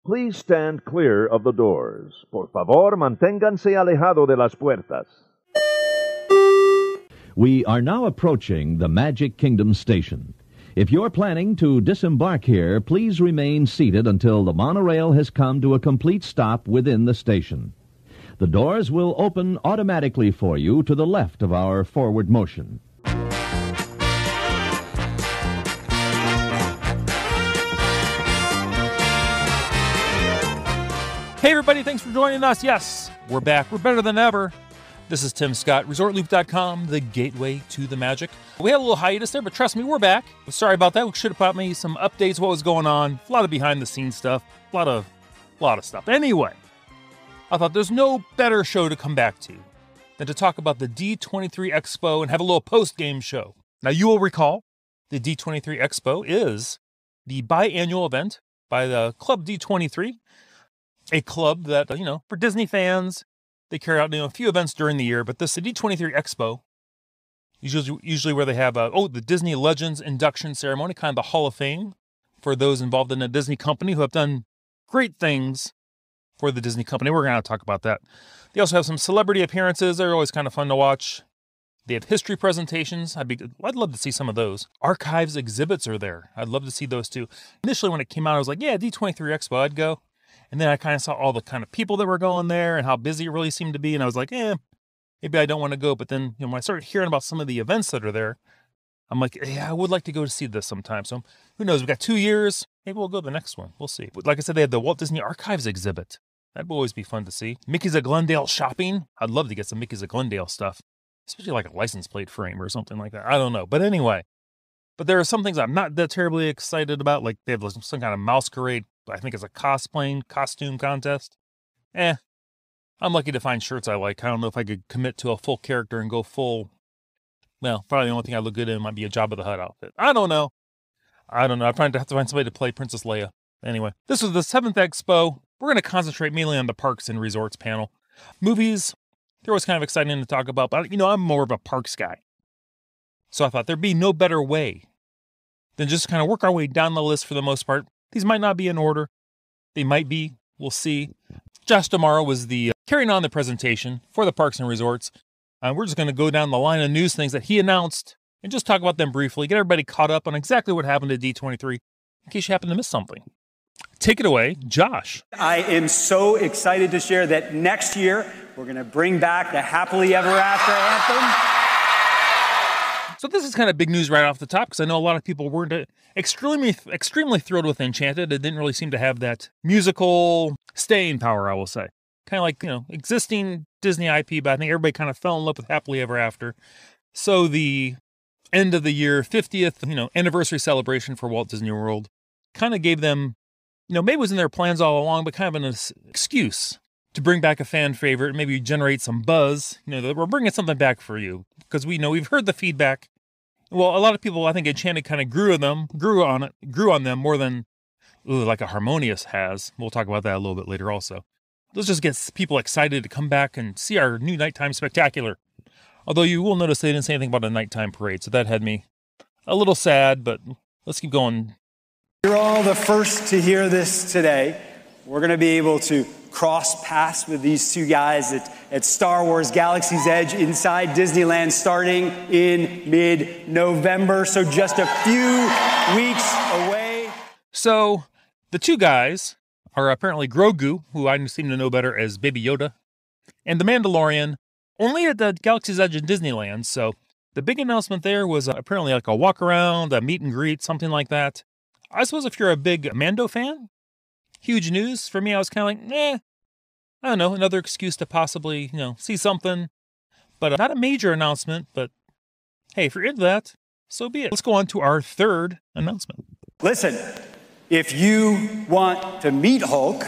Please stand clear of the doors. Por favor, manténganse alejado de las puertas. We are now approaching the Magic Kingdom station. If you're planning to disembark here, please remain seated until the monorail has come to a complete stop within the station. The doors will open automatically for you to the left of our forward motion. Hey everybody, thanks for joining us. Yes, we're back. We're better than ever. This is Tim Scott, ResortLoop.com, the gateway to the magic. We had a little hiatus there, but trust me, we're back. Sorry about that. We should have put me some updates, what was going on, a lot of behind-the-scenes stuff, a lot of stuff. Anyway, I thought there's no better show to come back to than to talk about the D23 Expo and have a little post-game show. Now, you will recall the D23 Expo is the biannual event by the Club D23, a club that, for Disney fans, they carry out a few events during the year, but this is the D23 Expo, usually where they have the Disney Legends induction ceremony, kind of the Hall of Fame for those involved in a Disney company who have done great things for the Disney company. We're going to talk about that. They also have some celebrity appearances. They're always kind of fun to watch. They have history presentations. I'd love to see some of those. Archives exhibits are there. I'd love to see those too. Initially, when it came out, I was like, yeah, D23 Expo, I'd go. And then I kind of saw all the kind of people that were going there and how busy it really seemed to be. And I was like, maybe I don't want to go. But then, when I started hearing about some of the events that are there, I'm like, yeah, I would like to go to see this sometime. So who knows? We've got 2 years. Maybe we'll go to the next one. We'll see. But like I said, they had the Walt Disney Archives exhibit. That'd always be fun to see. Mickey's at Glendale shopping. I'd love to get some Mickey's at Glendale stuff, especially like a license plate frame or something like that. I don't know. But anyway, there are some things I'm not that terribly excited about. Like they have some kind of masquerade. I think it's a costume contest. I'm lucky to find shirts I like. I don't know if I could commit to a full character and go full. Well, probably the only thing I look good in might be a Jabba the Hutt outfit. I don't know. I'm trying to have to find somebody to play Princess Leia. Anyway, this was the 7th Expo. We're going to concentrate mainly on the parks and resorts panel. Movies, they're always kind of exciting to talk about, but I'm more of a parks guy. So I thought there'd be no better way than just kind of work our way down the list for the most part. These might not be in order. They might be. We'll see. Josh tomorrow was the carrying on the presentation for the parks and resorts. We're just going to go down the line of news things that he announced and just talk about them briefly, get everybody caught up on exactly what happened at D23 in case you happen to miss something. Take it away, Josh. I am so excited to share that next year we're going to bring back the Happily Ever After anthem. So this is kind of big news right off the top because I know a lot of people weren't extremely thrilled with Enchanted. It didn't really seem to have that musical staying power, I will say. Kind of like, existing Disney IP, but I think everybody kind of fell in love with Happily Ever After. So the end of the year, 50th, anniversary celebration for Walt Disney World kind of gave them, maybe it was in their plans all along, but kind of an excuse to bring back a fan favorite and maybe generate some buzz. That we're bringing something back for you because we've heard the feedback. Well, a lot of people, I think Enchanted kind of grew on them more than like a Harmonious has. We'll talk about that a little bit later also. Let's just get people excited to come back and see our new nighttime spectacular. Although you will notice they didn't say anything about a nighttime parade, so that had me a little sad, but let's keep going. You're all the first to hear this today. We're going to be able to cross paths with these two guys at Star Wars Galaxy's Edge inside Disneyland starting in mid-November, so just a few weeks away. So the two guys are apparently Grogu, who I seem to know better as Baby Yoda, and the Mandalorian, only at the Galaxy's Edge in Disneyland. So the big announcement there was apparently like a walk around, a meet and greet, something like that. I suppose if you're a big Mando fan, huge news. For me, I was kind of like, I don't know, another excuse to possibly, see something. But not a major announcement, but hey, if you're into that, so be it. Let's go on to our third announcement. Listen, if you want to meet Hulk,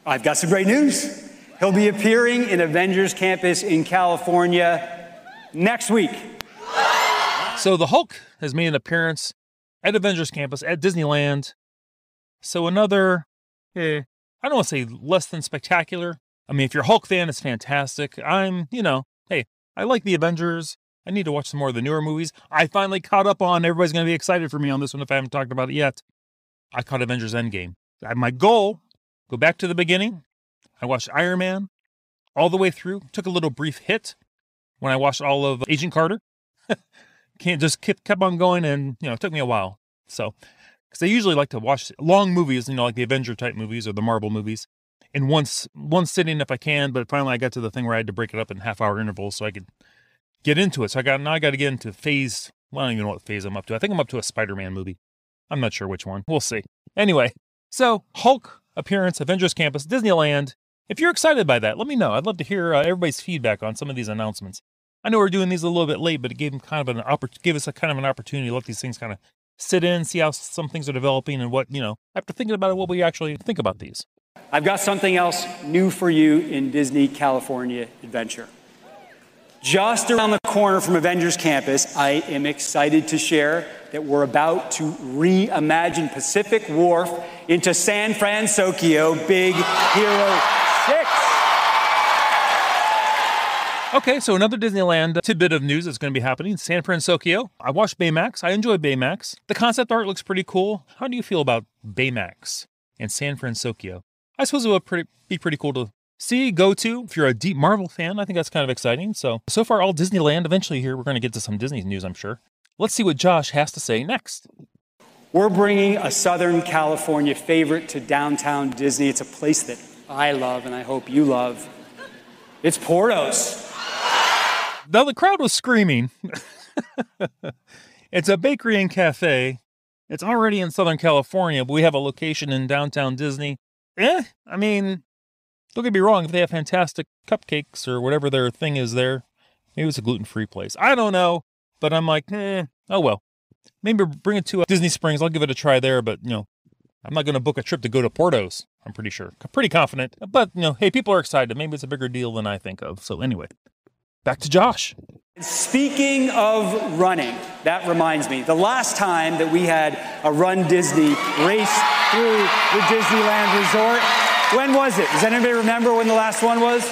I've got some great news. He'll be appearing in Avengers Campus in California next week. So the Hulk has made an appearance at Avengers Campus at Disneyland. So another, I don't want to say less than spectacular. I mean, if you're a Hulk fan, it's fantastic. Hey, I like the Avengers. I need to watch some more of the newer movies. I finally caught up on, everybody's going to be excited for me on this one if I haven't talked about it yet. I caught Avengers Endgame. My goal go back to the beginning. I watched Iron Man all the way through. Took a little brief hit when I watched all of Agent Carter. Kept on going, and it took me a while. So, because I usually like to watch long movies, like the Avenger type movies or the Marvel movies, in one sitting if I can. But finally, I got to the thing where I had to break it up in half-hour intervals so I could get into it. So now I got to get into phase. Well, I don't even know what phase I'm up to. I think I'm up to a Spider-Man movie. I'm not sure which one. We'll see. Anyway, so Hulk appearance, Avengers Campus, Disneyland. If you're excited by that, let me know. I'd love to hear everybody's feedback on some of these announcements. I know we're doing these a little bit late, but it gave us a kind of an opportunity to let these things kind of sit in, see how some things are developing, and what, after thinking about it, what we actually think about these. I've got something else new for you in Disney California Adventure. Just around the corner from Avengers Campus, I am excited to share that we're about to reimagine Pacific Wharf into San Francisco Big Hero 6. Okay, so another Disneyland tidbit of news is going to be happening in San Francisco. I watched Baymax. I enjoyed Baymax. The concept art looks pretty cool. How do you feel about Baymax and San Francisco? I suppose it would be pretty cool to see, go to. If you're a deep Marvel fan, I think that's kind of exciting. So far, all Disneyland. Eventually here, we're going to get to some Disney news, I'm sure. Let's see what Josh has to say next. We're bringing a Southern California favorite to downtown Disney. It's a place that I love and I hope you love. It's Portos. Now, the crowd was screaming. It's a bakery and cafe. It's already in Southern California, but we have a location in downtown Disney. I mean, don't get me wrong. If they have fantastic cupcakes or whatever their thing is there, maybe it's a gluten-free place. I don't know, but I'm like, oh well. Maybe bring it to Disney Springs. I'll give it a try there, but, I'm not going to book a trip to go to Portos, I'm pretty sure. Pretty confident. But, hey, people are excited. Maybe it's a bigger deal than I think of. So anyway. Back to Josh. Speaking of running, that reminds me, the last time that we had a Run Disney race through the Disneyland Resort, when was it? Does anybody remember when the last one was?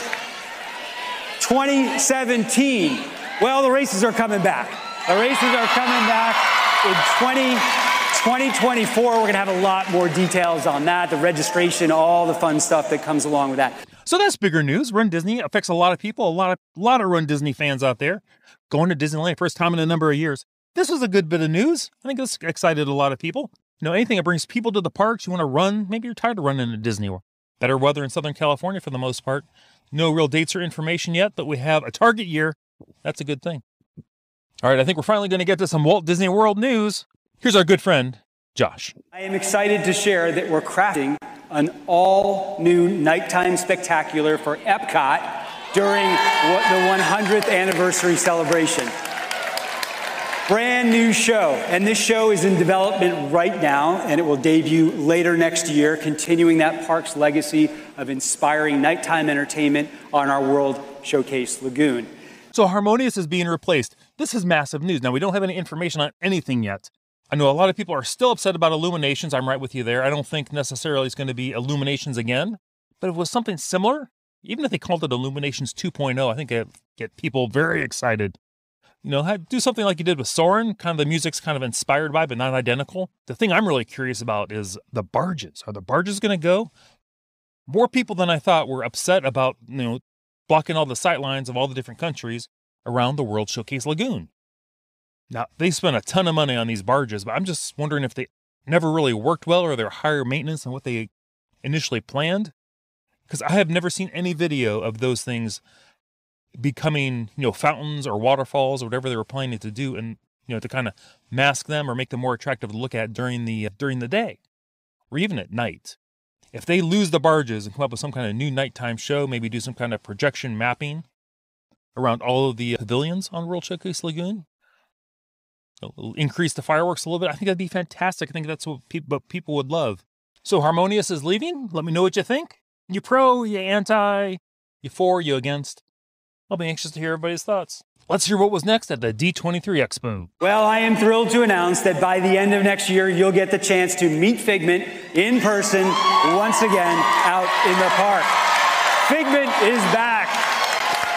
2017. Well, the races are coming back. The races are coming back in 2024. We're going to have a lot more details on that, the registration, all the fun stuff that comes along with that. So that's bigger news. Run Disney affects a lot of people, a lot of Run Disney fans out there going to Disneyland first time in a number of years. This was a good bit of news. I think this excited a lot of people. Anything that brings people to the parks, you want to run, maybe you're tired of running at Disney World. Better weather in Southern California for the most part. No real dates or information yet, but we have a target year. That's a good thing. All right, I think we're finally going to get to some Walt Disney World news. Here's our good friend, Josh. I am excited to share that we're crafting an all-new nighttime spectacular for Epcot during the 100th anniversary celebration. Brand new show, and this show is in development right now, and it will debut later next year, continuing that park's legacy of inspiring nighttime entertainment on our World Showcase Lagoon. So Harmonious is being replaced. This is massive news. Now, we don't have any information on anything yet. I know a lot of people are still upset about Illuminations. I'm right with you there. I don't think necessarily it's going to be Illuminations again, but if it was something similar, even if they called it Illuminations 2.0, I think it'd get people very excited. Do something like you did with Soarin', kind of the music's kind of inspired by, but not identical. The thing I'm really curious about is the barges. Are the barges going to go? More people than I thought were upset about, blocking all the sight lines of all the different countries around the World Showcase Lagoon. Now, they spent a ton of money on these barges, but I'm just wondering if they never really worked well or they're higher maintenance than what they initially planned. Because I have never seen any video of those things becoming, fountains or waterfalls or whatever they were planning to do, and to kind of mask them or make them more attractive to look at during the day, or even at night. If they lose the barges and come up with some kind of new nighttime show, maybe do some kind of projection mapping around all of the pavilions on World Showcase Lagoon, increase the fireworks a little bit, I think that'd be fantastic. I think that's what people would love. So Harmonious is leaving. Let me know what you think. You pro, you anti, you for, you against. I'll be anxious to hear everybody's thoughts. Let's hear what was next at the D23 Expo. Well, I am thrilled to announce that by the end of next year, you'll get the chance to meet Figment in person once again out in the park. Figment is back.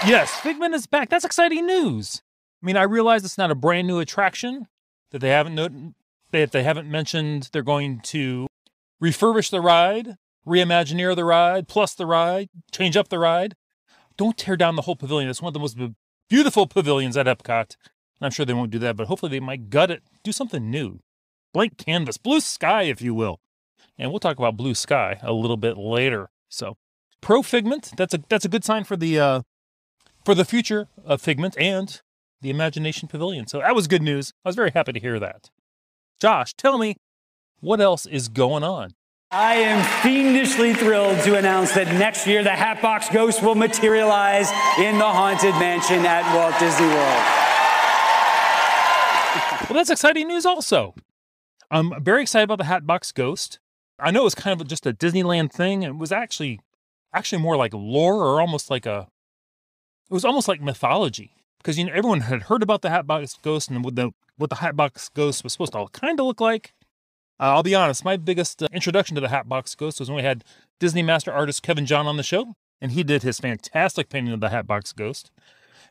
Yes, Figment is back. That's exciting news. I mean, I realize it's not a brand new attraction, that they haven't mentioned they're going to refurbish the ride Reimagineer the ride, plus the ride, change up the ride. Don't tear down the whole pavilion. It's one of the most beautiful pavilions at Epcot. I'm sure they won't do that, but hopefully they might gut it, do something new. Blank canvas, blue sky, if you will. And we'll talk about blue sky a little bit later. So, Pro Figment, that's a good sign for the future of Figment and the Imagination Pavilion. So that was good news. I was very happy to hear that. Josh, tell me, what else is going on? I am fiendishly thrilled to announce that next year the Hatbox Ghost will materialize in the Haunted Mansion at Walt Disney World. Well, that's exciting news also. I'm very excited about the Hatbox Ghost. I know it was kind of just a Disneyland thing. It was actually more like lore, or it was almost like mythology. Because everyone had heard about the Hatbox Ghost and what the Hatbox Ghost was supposed to kind of look like. I'll be honest, my biggest introduction to the Hatbox Ghost was when we had Disney master artist Kevin John on the show, and he did his fantastic painting of the Hatbox Ghost.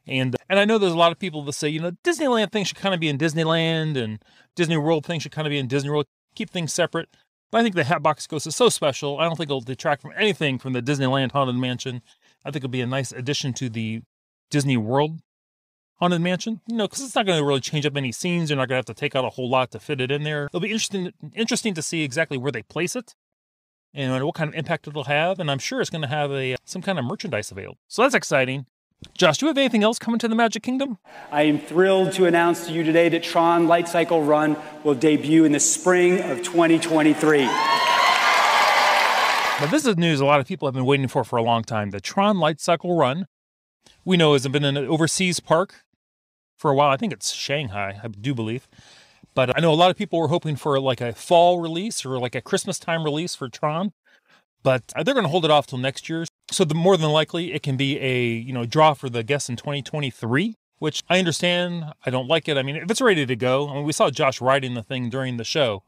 And I know there's a lot of people that say, Disneyland things should kind of be in Disneyland, and Disney World things should kind of be in Disney World, keep things separate. But I think the Hatbox Ghost is so special, I don't think it'll detract from anything from the Disneyland Haunted Mansion. I think it'll be a nice addition to the Disney World Haunted Mansion, because it's not going to really change up any scenes. You're not going to have to take out a whole lot to fit it in there. It'll be interesting to see exactly where they place it and what kind of impact it'll have. And I'm sure it's going to have some kind of merchandise available. So that's exciting. Josh, do you have anything else coming to the Magic Kingdom? I am thrilled to announce to you today that Tron Light Cycle Run will debut in the spring of 2023. Now, this is news a lot of people have been waiting for a long time. The Tron Light Cycle Run, we know, has been in an overseas park for a while. I think it's Shanghai, I do believe. But I know a lot of people were hoping for like a fall release or like a Christmas time release for Tron. But they're going to hold it off till next year. So more than likely, it can be a draw for the guests in 2023, which I understand. I don't like it. I mean, if it's ready to go, we saw Josh riding the thing during the show.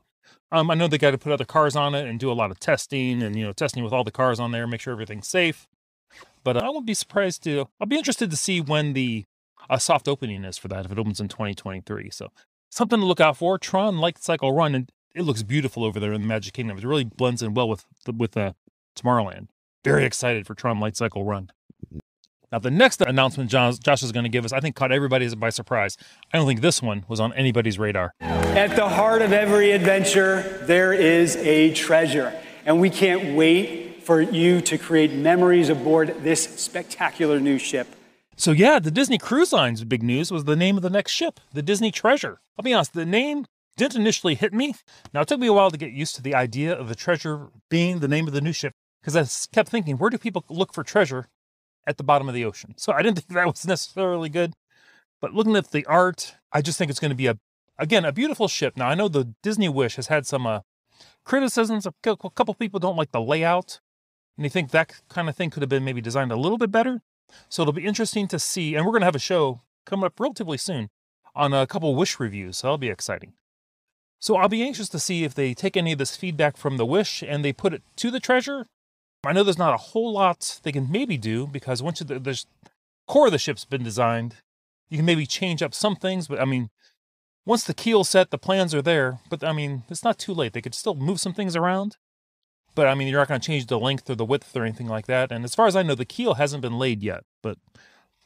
I know they got to put other cars on it and do a lot of testing and, testing with all the cars on there, make sure everything's safe. But I won't be surprised I'll be interested to see when the soft opening is for that, if it opens in 2023. So something to look out for. Tron Light Cycle Run, and it looks beautiful over there in the Magic Kingdom. It really blends in well with Tomorrowland. Very excited for Tron Light Cycle Run. Now, the next announcement Josh is going to give us, I think, caught everybody by surprise. I don't think this one was on anybody's radar. At the heart of every adventure, there is a treasure. And we can't wait for you to create memories aboard this spectacular new ship. So yeah, the Disney Cruise Line's big news was the name of the next ship, the Disney Treasure. I'll be honest, the name didn't initially hit me. Now, it took me a while to get used to the idea of the treasure being the name of the new ship, because I kept thinking, where do people look for treasure at the bottom of the ocean? So I didn't think that was necessarily good. But looking at the art, I just think it's going to be, a beautiful ship. Now, I know the Disney Wish has had some criticisms. A couple people don't like the layout, and they think that kind of thing could have been maybe designed a little bit better. So it'll be interesting to see, and we're going to have a show coming up relatively soon on a couple Wish reviews, so that'll be exciting. So I'll be anxious to see if they take any of this feedback from the Wish and they put it to the treasure. I know there's not a whole lot they can maybe do, because once the core of the ship's been designed, you can maybe change up some things, but once the keel's set, the plans are there, but it's not too late. They could still move some things around. But, you're not going to change the length or the width or anything like that. And as far as I know, the keel hasn't been laid yet. But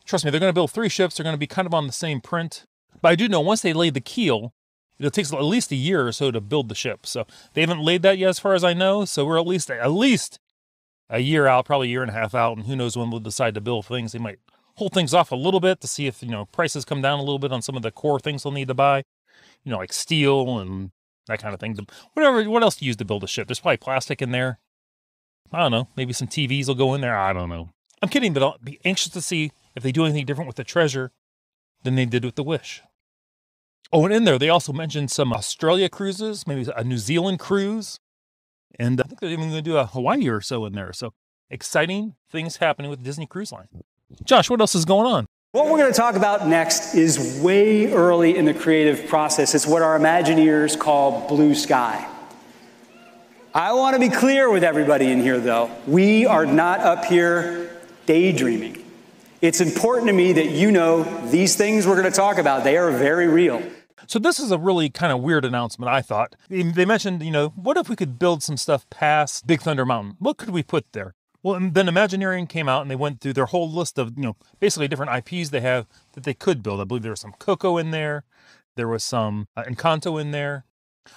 trust me, they're going to build 3 ships. They're going to be kind of on the same print. But I do know once they lay the keel, it takes at least a year or so to build the ship. So they haven't laid that yet as far as I know. So we're at least a year out, probably a year and a half out. And who knows when we'll decide to build things. They might hold things off a little bit to see if, prices come down a little bit on some of the core things they'll need to buy. Like steel and that kind of thing. What else do you use to build a ship? There's probably plastic in there. I don't know. Maybe some TVs will go in there. I don't know. I'm kidding, but I'll be anxious to see if they do anything different with the treasure than they did with the Wish. Oh, and in there, they also mentioned some Australia cruises, maybe a New Zealand cruise. And I think they're even going to do a Hawaii or so in there. So exciting things happening with Disney Cruise Line. Josh, what else is going on? What we're going to talk about next is way early in the creative process. It's what our Imagineers call blue sky. I want to be clear with everybody in here, though. We are not up here daydreaming. It's important to me that you know these things we're going to talk about, they are very real. So this is a really kind of weird announcement, I thought. They mentioned, what if we could build some stuff past Big Thunder Mountain? What could we put there? Well, and then Imagineering came out and they went through their whole list of, basically different IPs they have that they could build. I believe there was some Coco in there. There was some Encanto in there.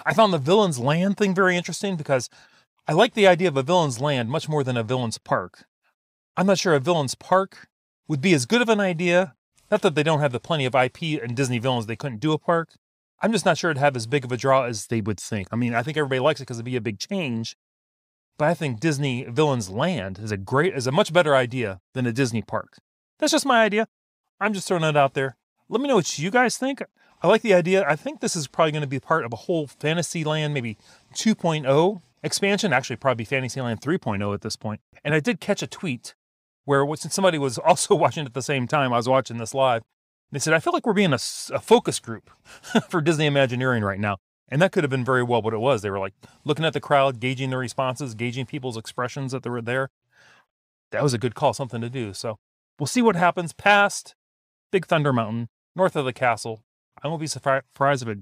I found the Villain's Land thing very interesting because I like the idea of a Villain's Land much more than a Villain's Park. I'm not sure a Villain's Park would be as good of an idea. Not that they don't have the plenty of IP and Disney villains they couldn't do a park. I'm just not sure it'd have as big of a draw as they would think. I mean, I think everybody likes it because it'd be a big change. But I think Disney Villain's Land is a much better idea than a Disney park. That's just my idea. I'm just throwing it out there. Let me know what you guys think. I like the idea. I think this is probably going to be part of a whole Fantasyland, maybe 2.0 expansion. Actually, probably Fantasyland 3.0 at this point. And I did catch a tweet where since somebody was also watching at the same time, I was watching this live. They said, I feel like we're being a focus group for Disney Imagineering right now. And that could have been very well what it was. They were like looking at the crowd, gauging the responses, gauging people's expressions that they were there. That was a good call, something to do. So we'll see what happens past Big Thunder Mountain, north of the castle. I won't be surprised if it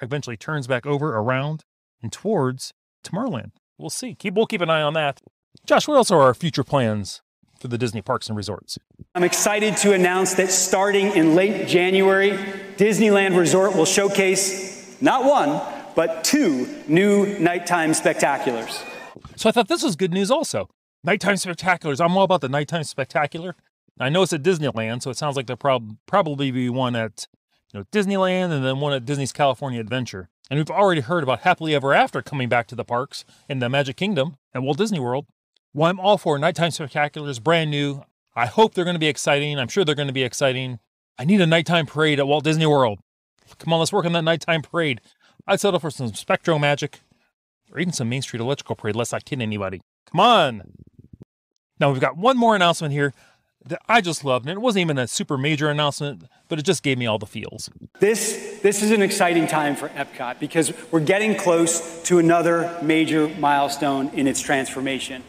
eventually turns back around and towards Tomorrowland. We'll see. We'll keep an eye on that. Josh, what else are our future plans for the Disney parks and resorts? I'm excited to announce that starting in late January, Disneyland Resort will showcase not one, but 2 new nighttime spectaculars. So I thought this was good news also. Nighttime spectaculars. I'm all about the nighttime spectacular. I know it's at Disneyland, so it sounds like there'll probably be one at Disneyland and then one at Disney's California Adventure. And we've already heard about Happily Ever After coming back to the parks in the Magic Kingdom at Walt Disney World. Well, I'm all for nighttime spectaculars, brand new. I hope they're going to be exciting. I'm sure they're going to be exciting. I need a nighttime parade at Walt Disney World. Come on, let's work on that nighttime parade. I'd settle for some Spectro Magic or even some Main Street Electrical Parade. Let's not kid anybody. Come on. Now we've got one more announcement here that I just loved. And it wasn't even a super major announcement, but it just gave me all the feels. This is an exciting time for Epcot because we're getting close to another major milestone in its transformation.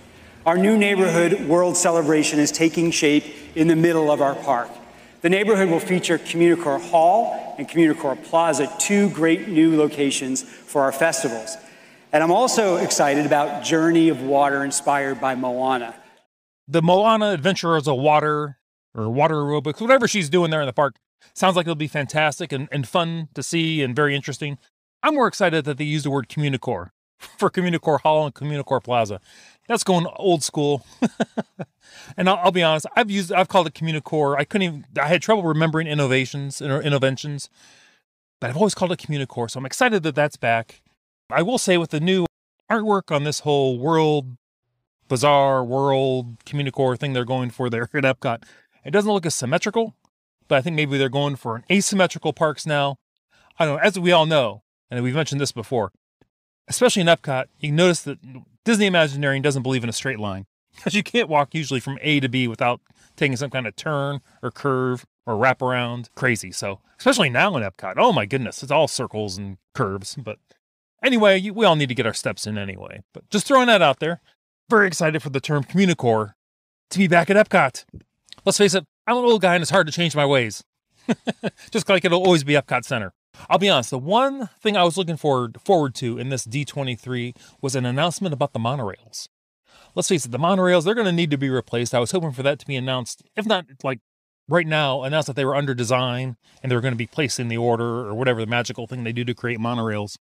Our new neighborhood world celebration is taking shape in the middle of our park. The neighborhood will feature Communicore Hall and Communicore Plaza, 2 great new locations for our festivals. And I'm also excited about Journey of Water inspired by Moana. The Moana Adventures of Water, or water aerobics, whatever she's doing there in the park, sounds like it'll be fantastic and fun to see and very interesting. I'm more excited that they use the word Communicore for Communicore Hall and Communicore Plaza. That's going old school. And I'll be honest, I've called it Communicore. I had trouble remembering interventions, but I've always called it Communicore. So I'm excited that that's back. I will say with the new artwork on this whole Bazaar World Communicore thing they're going for there at Epcot, it doesn't look as symmetrical, but I think maybe they're going for an asymmetrical parks now. I don't know, as we all know, and we've mentioned this before, especially in Epcot, you can notice that Disney Imagineering doesn't believe in a straight line. Because you can't walk usually from A to B without taking some kind of turn or curve or wraparound. Crazy. So, especially now in Epcot. Oh my goodness, it's all circles and curves. But anyway, we all need to get our steps in anyway. But just throwing that out there. Very excited for the term Communicore to be back at Epcot. Let's face it, I'm an old guy and it's hard to change my ways. Just like it'll always be Epcot Center. I'll be honest, the one thing I was looking forward to in this D23 was an announcement about the monorails. Let's face it, the monorails, they're going to need to be replaced. I was hoping for that to be announced, if not like right now, announced that they were under design and they were going to be placed in the order or whatever the magical thing they do to create monorails.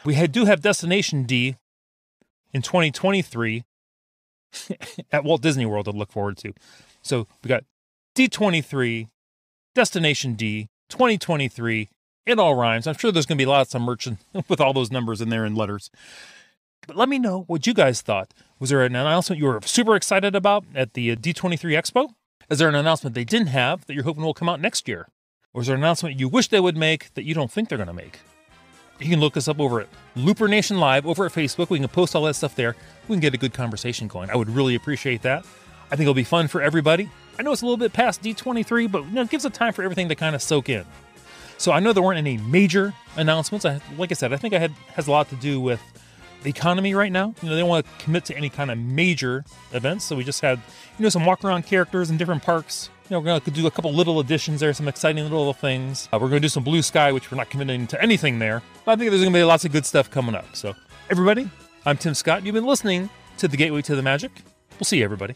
We do have Destination D in 2023 at Walt Disney World to look forward to. So we got D23, Destination D, 2023. It all rhymes. I'm sure there's going to be lots of merch with all those numbers in there in letters. But let me know what you guys thought. Was there an announcement you were super excited about at the D23 Expo? Is there an announcement they didn't have that you're hoping will come out next year? Or is there an announcement you wish they would make that you don't think they're going to make? You can look us up over at Looper Nation Live over at Facebook. We can post all that stuff there. We can get a good conversation going. I would really appreciate that. I think it'll be fun for everybody. I know it's a little bit past D23, but it gives it time for everything to kind of soak in. So I know there weren't any major announcements. Like I said, I think has a lot to do with the economy right now. They don't want to commit to any kind of major events, so we just had, some walk-around characters in different parks. We're going to do a couple little additions there, some exciting little things. We're going to do some Blue Sky, which we're not committing to anything there. But I think there's going to be lots of good stuff coming up. So, everybody, I'm Tim Scott. You've been listening to The Gateway to the Magic. We'll see you, everybody.